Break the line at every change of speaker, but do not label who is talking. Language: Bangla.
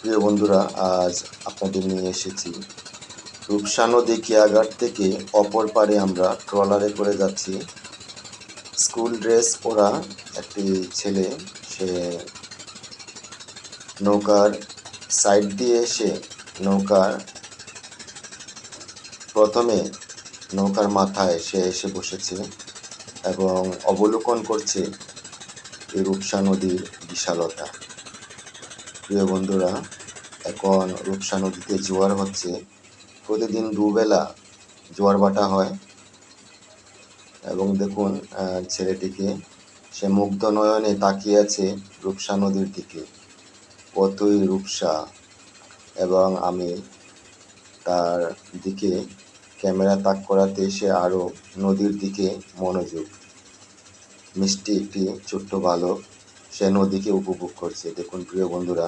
প্রিয় বন্ধুরা, আজ আপনাদের নিয়ে এসেছি রূপসা নদী কেয়াঘাট থেকে অপর পাড়ে আমরা ট্রলারে করে যাচ্ছি। স্কুল ড্রেস পরা একটি ছেলে, সে নৌকার সাইড দিয়ে এসে নৌকার প্রথমে নৌকার মাথায় সে এসে বসেছে এবং অবলোকন করছে এই রূপসা নদীর বিশালতা। প্রিয় বন্ধুরা, এখন রূপসা নদীতে জোয়ার হচ্ছে। প্রতিদিন দুবেলা জোয়ার ভাটা হয় এবং দেখুন ছেলেটিকে, সে মুগ্ধ নয়নে তাকিয়ে আছে রূপসা নদীর দিকে। কতই রূপসা, এবং আমি তার দিকে ক্যামেরা তাক করাতে সে আরও নদীর দিকে মনোযোগ। মিষ্টি একটি ছোট্ট বালক, সে নদীকে উপভোগ করছে। দেখুন প্রিয় বন্ধুরা,